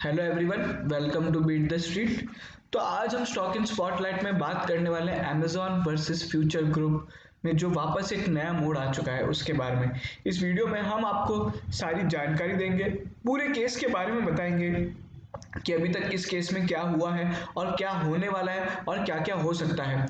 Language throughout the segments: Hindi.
Hello everyone, welcome to beat the street. तो आज हम स्टॉक इन स्पॉटलाइट में बात करने वाले हैं अमेजॉन वर्सेस फ्यूचर ग्रुप में जो वापस एक नया मोड़ आ चुका है उसके बारे में। इस वीडियो में हम आपको सारी जानकारी देंगे, पूरे केस के बारे में बताएंगे कि अभी तक इस केस में क्या हुआ है और क्या होने वाला है और क्या क्या हो सकता है।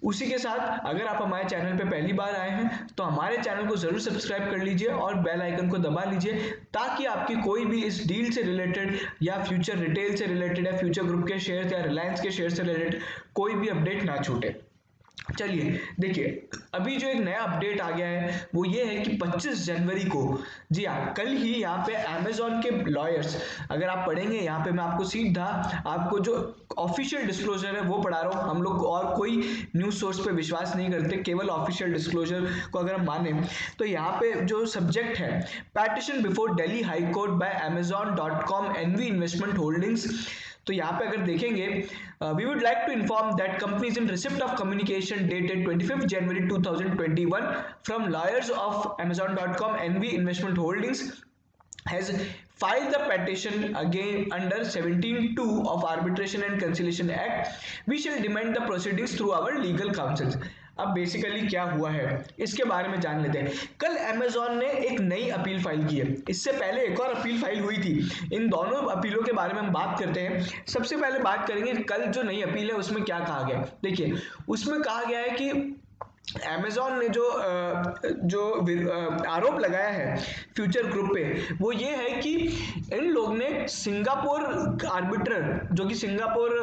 उसी के साथ अगर आप हमारे चैनल पे पहली बार आए हैं तो हमारे चैनल को जरूर सब्सक्राइब कर लीजिए और बेल आइकन को दबा लीजिए ताकि आपकी कोई भी इस डील से रिलेटेड या फ्यूचर रिटेल से रिलेटेड या फ्यूचर ग्रुप के शेयर या रिलायंस के शेयर से रिलेटेड कोई भी अपडेट ना छूटे। चलिए देखिए, अभी जो एक नया अपडेट आ गया है वो ये है कि 25 जनवरी को, जी हाँ, कल ही यहाँ पे अमेजॉन के लॉयर्स, अगर आप पढ़ेंगे यहाँ पे मैं आपको सीधा आपको जो ऑफिशियल डिस्क्लोजर है वो पढ़ा रहा हूँ। हम लोग और कोई न्यूज सोर्स पे विश्वास नहीं करते, केवल ऑफिशियल डिस्क्लोजर को अगर हम माने तो यहाँ पे जो सब्जेक्ट है, petition before Delhi high court by amazon.com NV investment holdings. तो यहाँ पे अगर देखेंगे, we would like to inform that companies in receipt of communication dated 25 January 2021 from lawyers of amazon.com NV investment holdings has filed the petition again under 17(2) of Arbitration and Conciliation Act. We shall demand the proceedings through our legal counsels. अब बेसिकली क्या हुआ है इसके बारे में जान लेते हैं। कल अमेजॉन ने एक नई अपील फाइल की है, इससे पहले एक और अपील फाइल हुई थी। इन दोनों अपीलों के बारे में हम बात करते हैं। सबसे पहले बात करेंगे कल जो नई अपील है उसमें क्या कहा गया। देखिए, उसमें कहा गया है कि अमेजॉन ने जो आरोप लगाया है फ्यूचर ग्रुप पे वो ये है कि इन लोग ने सिंगापुर आर्बिट्रर, जो कि सिंगापुर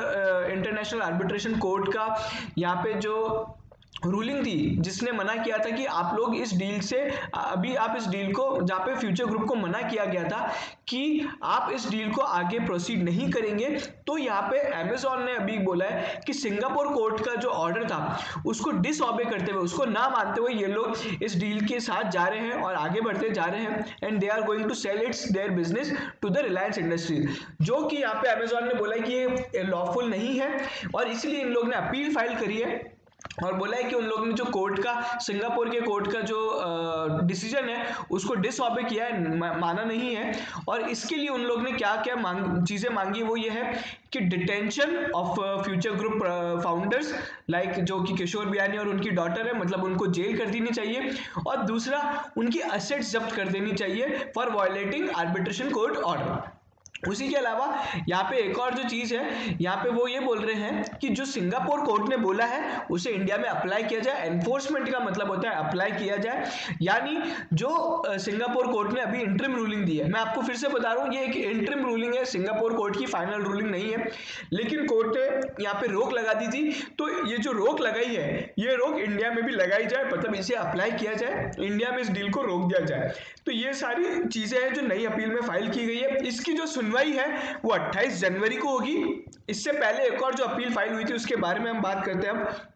इंटरनेशनल आर्बिट्रेशन कोर्ट का यहाँ पे जो रूलिंग थी, जिसने मना किया था कि आप लोग इस डील से, अभी आप इस डील को, जहाँ पे फ्यूचर ग्रुप को मना किया गया था कि आप इस डील को आगे प्रोसीड नहीं करेंगे, तो यहाँ पे अमेजॉन ने अभी बोला है कि सिंगापुर कोर्ट का जो ऑर्डर था उसको डिसऑबे करते हुए, उसको ना मानते हुए ये लोग इस डील के साथ जा रहे हैं और आगे बढ़ते जा रहे हैं and they are going to sell its their business to the Reliance industries, जो कि यहाँ पे अमेजॉन ने बोला है कि ये लॉफुल नहीं है और इसलिए इन लोग ने अपील फाइल करी है और बोला है कि उन लोगों ने जो कोर्ट का, सिंगापुर के कोर्ट का जो डिसीजन है उसको डिसऑबे किया है, माना नहीं है। और इसके लिए उन लोग ने क्या क्या चीजें मांगी, वो ये है कि detention of future group founders like जो कि किशोर बियानी और उनकी डॉटर है, मतलब उनको जेल कर देनी चाहिए, और दूसरा उनकी एसेट्स जब्त कर देनी चाहिए for violating arbitration court order. उसी के अलावा यहाँ पे एक और जो चीज है, यहाँ पे वो ये बोल रहे हैं कि जो सिंगापुर कोर्ट ने बोला है उसे इंडिया में अप्लाई किया जाए। एनफोर्समेंट का मतलब होता है अप्लाई किया जाए, यानी जो सिंगापुर कोर्ट ने अभी इंटरिम रूलिंग दी है, मैं आपको फिर से बता रहा हूँ ये एक इंटरिम रूलिंग है, सिंगापुर कोर्ट की फाइनल रूलिंग नहीं है, लेकिन कोर्ट ने यहाँ पे रोक लगा दी थी। तो ये जो रोक लगाई है ये रोक इंडिया में भी लगाई जाए, मतलब इसे अप्लाई किया जाए, इंडिया में इस डील को रोक दिया जाए। तो ये सारी चीजें हैं जो नई अपील में फाइल की गई है। इसकी जो सुनवाई है वो 28 जनवरी को होगी। इससे पहले एक और जो अपील फाइल हुई थी उसके बारे में हम बात करते हैं। अब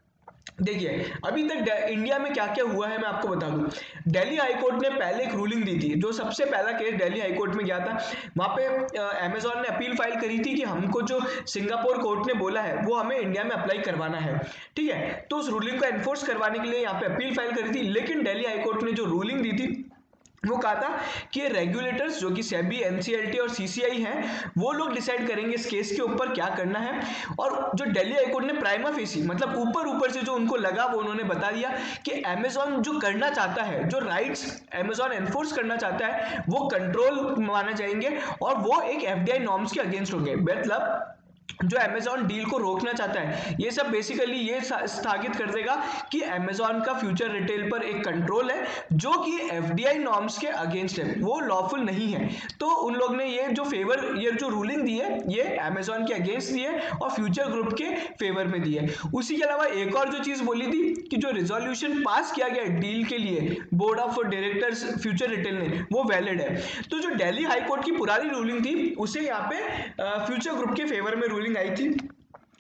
देखिए, अभी तक इंडिया में क्या क्या हुआ है मैं आपको बता दूं। दिल्ली हाईकोर्ट ने पहले एक रूलिंग दी थी, जो सबसे पहला केस दिल्ली हाईकोर्ट में गया था, वहां पे अमेजॉन ने अपील फाइल करी थी कि हमको जो सिंगापुर कोर्ट ने बोला है वो हमें इंडिया में अप्लाई करवाना है, ठीक है। तो उस रूलिंग को एनफोर्स करवाने के लिए यहाँ पे अपील फाइल करी थी, लेकिन दिल्ली हाईकोर्ट ने जो रूलिंग दी थी वो कहा था कि रेगुलेटर्स जो कि सेबी, एनसीएलटी और सीसीआई हैं, वो लोग डिसाइड करेंगे इस केस के ऊपर क्या करना है। और जो दिल्ली हाईकोर्ट ने प्राइमा फेसी, मतलब ऊपर ऊपर से जो उनको लगा वो उन्होंने बता दिया कि अमेजॉन जो करना चाहता है, जो राइट्स अमेजॉन एनफोर्स करना चाहता है वो कंट्रोल माने जाएंगे और वो एक एफडीआई नॉर्म्स के अगेंस्ट होंगे। मतलब जो अमेजॉन डील को रोकना चाहता है, ये सब बेसिकली ये स्थापित कर देगा कि अमेजॉन का फ्यूचर रिटेल पर एक कंट्रोल है जो कि एफडीआई नॉर्म्स के अगेंस्ट है, वो लॉफुल नहीं है। तो उन लोग ने ये जो फेवर, ये जो रूलिंग दी है ये अमेजॉन के अगेंस्ट दी है और फ्यूचर ग्रुप के फेवर में दी है। उसी के अलावा एक और जो चीज बोली थी कि जो रिजोल्यूशन पास किया गया डील के लिए board of directors future retail ने, वो वैलिड है। तो जो दिल्ली हाईकोर्ट की पुरानी रूलिंग थी उसे यहाँ पे फ्यूचर ग्रुप के फेवर में रूलिंग आई थी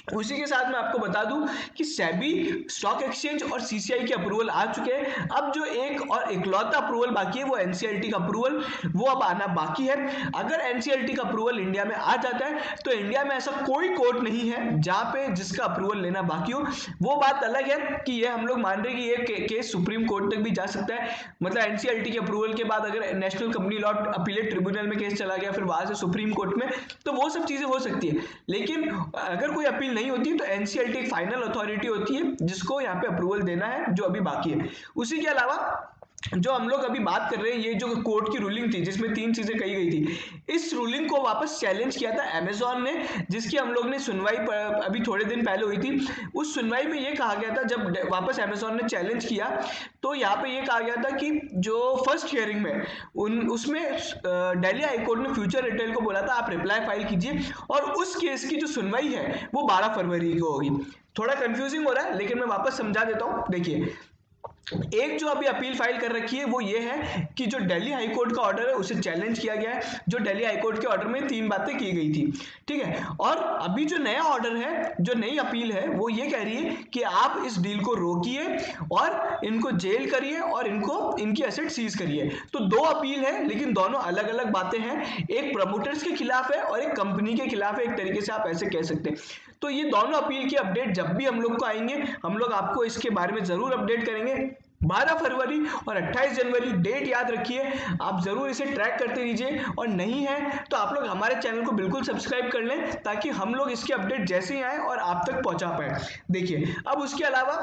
उसी के साथ मैं आपको बता दूं कि सेबी, स्टॉक एक्सचेंज और सीसीआई के अप्रूवल आ चुके हैं। अब जो एक और इकलौता अप्रूवल बाकी है वो एनसीएलटी का अप्रूवल, वो अब आना बाकी है। अगर एनसीएलटी का अप्रूवल इंडिया में आ जाता है तो इंडिया में ऐसा कोई कोर्ट नहीं है जहां पे जिसका अप्रूवल लेना बाकी हो। वो बात अलग है कि ये हम लोग मान रहे हैं कि ये केस सुप्रीम कोर्ट तक भी जा सकता है, मतलब एनसीएलटी के अप्रूवल के बाद अगर national company law appellate tribunal में केस चला गया फिर वहां से सुप्रीम कोर्ट में, तो वो सब चीजें हो सकती है। लेकिन अगर कोई अपील नहीं होती तो एनसीएलटी एक फाइनल अथॉरिटी होती है जिसको यहाँ पे अप्रूवल देना है, जो अभी बाकी है। उसी के अलावा जो हम लोग अभी बात कर रहे हैं, ये जो कोर्ट की रूलिंग थी जिसमें 3 चीजें कही गई थी, इस रूलिंग को वापस चैलेंज किया था अमेजॉन ने, जिसकी हम लोग ने सुनवाई अभी थोड़े दिन पहले हुई थी। उस सुनवाई में ये कहा गया था, जब वापस अमेजॉन ने चैलेंज किया तो यहाँ पे ये कहा गया था कि जो फर्स्ट हियरिंग में उसमें दिल्ली हाईकोर्ट ने फ्यूचर रिटेल को बोला था आप रिप्लाई फाइल कीजिए, और उस केस की जो सुनवाई है वो 12 फरवरी को होगी। थोड़ा कंफ्यूजिंग हो रहा है लेकिन मैं वापस समझा देता हूँ। देखिए, एक जो अभी अपील फाइल कर रखी है वो ये है कि जो दिल्ली हाईकोर्ट का ऑर्डर है उसे चैलेंज किया गया है। जो दिल्ली हाईकोर्ट के ऑर्डर में 3 बातें की गई थी, ठीक है। और अभी जो नया ऑर्डर है, जो नई अपील है, वो ये कह रही है कि आप इस डील को रोकिए और इनको जेल करिए और इनकी एसेट सीज करिए। तो 2 अपील है लेकिन दोनों अलग अलग बातें हैं, एक प्रमोटर्स के खिलाफ है और एक कंपनी के खिलाफ है, एक तरीके से आप ऐसे कह सकते हैं। तो ये दोनों अपील की अपडेट जब भी हम लोग को आएंगे हम लोग आपको इसके बारे में जरूर अपडेट करेंगे। 12 फरवरी और 28 जनवरी डेट याद रखिए, आप जरूर इसे ट्रैक करते रहिए, और नहीं है तो आप लोग हमारे चैनल को बिल्कुल सब्सक्राइब कर लें ताकि हम लोग इसके अपडेट जैसे ही आए और आप तक पहुंचा पाए। देखिए, अब उसके अलावा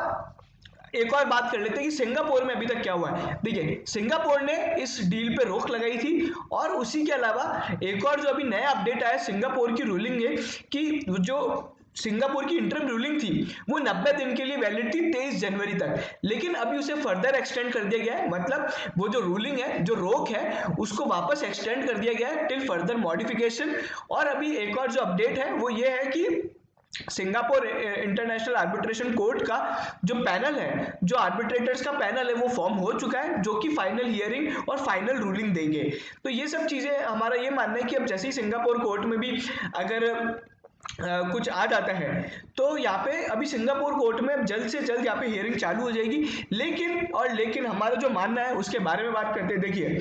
एक और बात कर लेते हैं कि सिंगापुर में अभी तक क्या हुआ है। देखिए, सिंगापुर ने इस डील पे रोक लगाई थी, और उसी के अलावा एक और जो अभी नया अपडेट आया सिंगापुर की रूलिंग है कि जो सिंगापुर की इंटरिम रूलिंग थी वो 90 दिन के लिए वैलिड थी 23 जनवरी तक, लेकिन अभी उसे फर्दर एक्सटेंड कर दिया गया है। मतलब वो जो रूलिंग है, जो रोक है, उसको वापस एक्सटेंड कर दिया गया है टिल फर्दर मॉडिफिकेशन। और अभी एक और जो अपडेट है वो ये है कि सिंगापुर इंटरनेशनल आर्बिट्रेशन कोर्ट का जो पैनल है, जो आर्बिट्रेटर्स का पैनल है, वो फॉर्म हो चुका है, जो कि फाइनल हियरिंग और फाइनल रूलिंग देंगे। तो ये सब चीजें हमारा ये मानना है कि अब जैसे ही सिंगापुर कोर्ट में भी अगर कुछ आ जाता है तो यहाँ पे अभी सिंगापुर कोर्ट में जल्द से जल्द यहाँ पे हियरिंग चालू हो जाएगी। लेकिन हमारा जो मानना है उसके बारे में बात करते हैं। देखिए,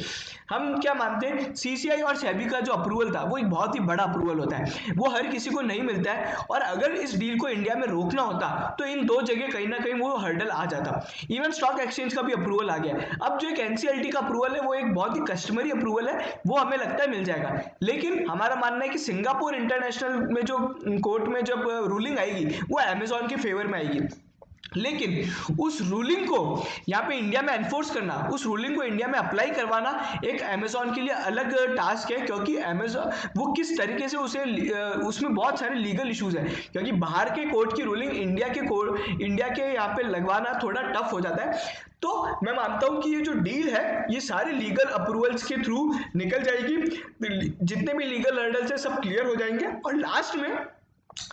हम क्या मानते हैं, सीसीआई और सेबी का जो अप्रूवल था वो एक बहुत ही बड़ा अप्रूवल होता है, वो हर किसी को नहीं मिलता है, और अगर इस डील को इंडिया में रोकना होता तो इन 2 जगह कहीं ना कहीं वो हर्डल आ जाता। इवन स्टॉक एक्सचेंज का भी अप्रूवल आ गया। अब जो एक एनसीएलटी का अप्रूवल है वो एक बहुत ही कस्टमरी अप्रूवल है, वो हमें लगता है मिल जाएगा। लेकिन हमारा मानना है कि सिंगापुर इंटरनेशनल में जो कोर्ट में जब रूलिंग आएगी वो अमेजॉन के फेवर में आएगी, लेकिन उस रूलिंग को यहाँ पे इंडिया में एनफोर्स करना, उस रूलिंग को इंडिया में अप्लाई करवाना एक अमेजॉन के लिए अलग टास्क है, क्योंकि अमेजॉन वो किस तरीके से उसमें बहुत सारे लीगल इश्यूज हैं, क्योंकि बाहर के कोर्ट की रूलिंग इंडिया के यहाँ पे लगवाना थोड़ा टफ हो जाता है। तो मैं मानता हूं कि ये जो डील है ये सारे लीगल अप्रूवल्स के थ्रू निकल जाएगी, जितने भी लीगल हर्डल्स है सब क्लियर हो जाएंगे, और लास्ट में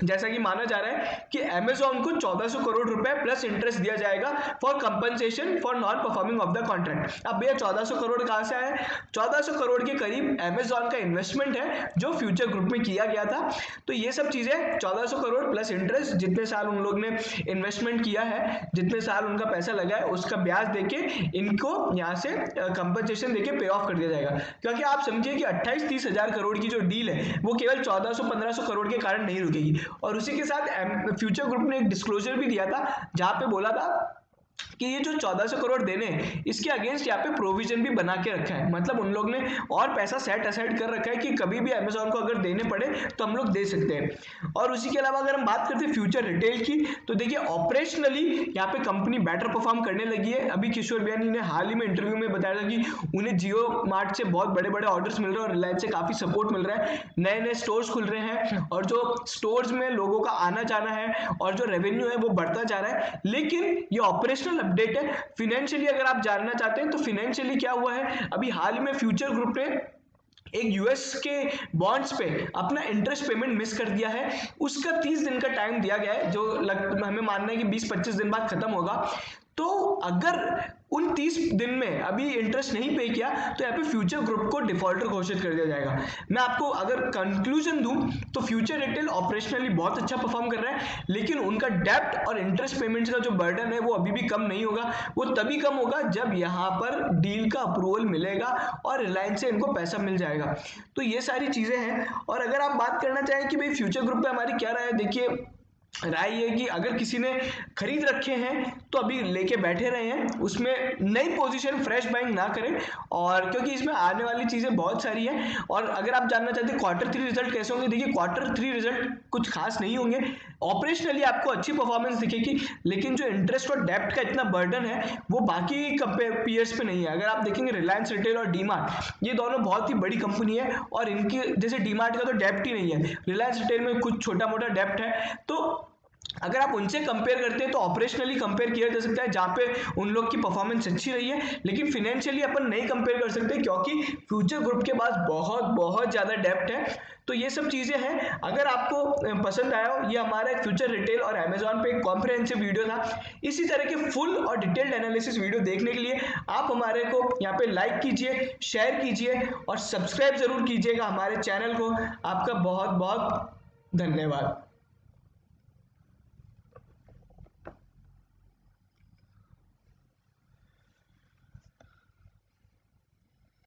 जैसा कि माना जा रहा है कि अमेजॉन को 1400 करोड़ रुपए प्लस इंटरेस्ट दिया जाएगा for compensation for non performing of the contract. अब भैया 1400 करोड़ कहां से आया है? 1400 करोड़ के करीब अमेजॉन का इन्वेस्टमेंट है जो फ्यूचर ग्रुप में किया गया था। तो ये सब चीजें 1400 करोड़ प्लस इंटरेस्ट, जितने साल उन लोग ने इन्वेस्टमेंट किया है, जितने साल उनका पैसा लगा है, उसका ब्याज देके इनको यहाँ से कंपनसेशन देके पे ऑफ कर दिया जाएगा। क्योंकि आप समझिए कि 28-30 हजार करोड़ की जो डील है वो केवल 1400-1500 करोड़ के कारण नहीं रुकेगी। और उसी के साथ फ्यूचर ग्रुप ने एक डिस्क्लोजर भी दिया था जहां पे बोला था कि ये जो 1400 करोड़ देने इसके अगेंस्ट यहाँ पे प्रोविजन भी बना के रखा है, मतलब उन लोग ने और पैसा सेट असाइड कर रखा है कि कभी भी अमेजॉन को अगर देने पड़े तो हम लोग दे सकते हैं। और उसी के अलावा अगर हम बात करते हैं फ्यूचर रिटेल की, तो देखिए ऑपरेशनली यहाँ पे कंपनी बेटर परफॉर्म करने लगी है। अभी किशोर बियानी ने हाल ही में इंटरव्यू में बताया था कि उन्हें जियो मार्ट से बहुत बड़े बड़े ऑर्डर्स मिल रहे हैं और रिलायंस से काफी सपोर्ट मिल रहा है, नए नए स्टोर्स खुल रहे हैं, और जो स्टोर्स में लोगों का आना जाना है और जो रेवेन्यू है वो बढ़ता जा रहा है। लेकिन ये ऑपरेशनल अपडेट है। फिनेंशियली अगर आप जानना चाहते हैं तो फिनेंशियली क्या हुआ है, अभी हाल ही में फ्यूचर ग्रुप ने एक यूएस के बॉन्ड्स पे अपना इंटरेस्ट पेमेंट मिस कर दिया है, उसका 30 दिन का टाइम दिया गया है, जो हमें मानना है कि 20-25 दिन बाद खत्म होगा। तो अगर उन 30 दिन में अभी इंटरेस्ट नहीं पे किया तो यहाँ पे फ्यूचर ग्रुप को डिफॉल्टर घोषित कर दिया जाएगा। मैं आपको अगर कंक्लूजन दूं तो फ्यूचर रिटेल ऑपरेशनली बहुत अच्छा परफॉर्म कर रहा है, लेकिन उनका डेब्ट और इंटरेस्ट पेमेंट्स का जो बर्डन है वो अभी भी कम नहीं होगा। वो तभी कम होगा जब यहाँ पर डील का अप्रूवल मिलेगा और रिलायंस से इनको पैसा मिल जाएगा। तो ये सारी चीजें हैं। और अगर आप बात करना चाहें कि भाई फ्यूचर ग्रुप पे हमारी क्या राय है, देखिए राय ये कि अगर किसी ने खरीद रखे हैं तो अभी लेके बैठे रहे हैं, उसमें नई पोजीशन फ्रेश बाइंग ना करें, और क्योंकि इसमें आने वाली चीजें बहुत सारी हैं। और अगर आप जानना चाहते हैं Q3 रिजल्ट कैसे होंगे, देखिए Q3 रिजल्ट कुछ खास नहीं होंगे। ऑपरेशनली आपको अच्छी परफॉर्मेंस दिखेगी, लेकिन जो इंटरेस्ट और डेब्ट का इतना बर्डन है वो बाकी पीयर्स पे नहीं है। अगर आप देखेंगे रिलायंस रिटेल और डीमार्ट, ये दोनों बहुत ही बड़ी कंपनी है और इनकी जैसे डीमार्ट का तो डेब्ट ही नहीं है, रिलायंस रिटेल में कुछ छोटा मोटा डेब्ट है। तो अगर आप उनसे कंपेयर करते हैं तो ऑपरेशनली कंपेयर किया जा सकता है, जहां पे उन लोग की परफॉर्मेंस अच्छी रही है, लेकिन फाइनेंशियली अपन नहीं कंपेयर कर सकते क्योंकि फ्यूचर ग्रुप के पास बहुत बहुत ज्यादा डेब्ट है। तो ये सब चीजें हैं। अगर आपको पसंद आया हो, ये हमारा एक फ्यूचर रिटेल और अमेजॉन पे एक कॉम्प्रिहेंसिव वीडियो था। इसी तरह के फुल और डिटेल्ड एनालिसिस वीडियो देखने के लिए आप हमारे को यहाँ पे लाइक कीजिए, शेयर कीजिए और सब्सक्राइब जरूर कीजिएगा हमारे चैनल को। आपका बहुत बहुत धन्यवाद।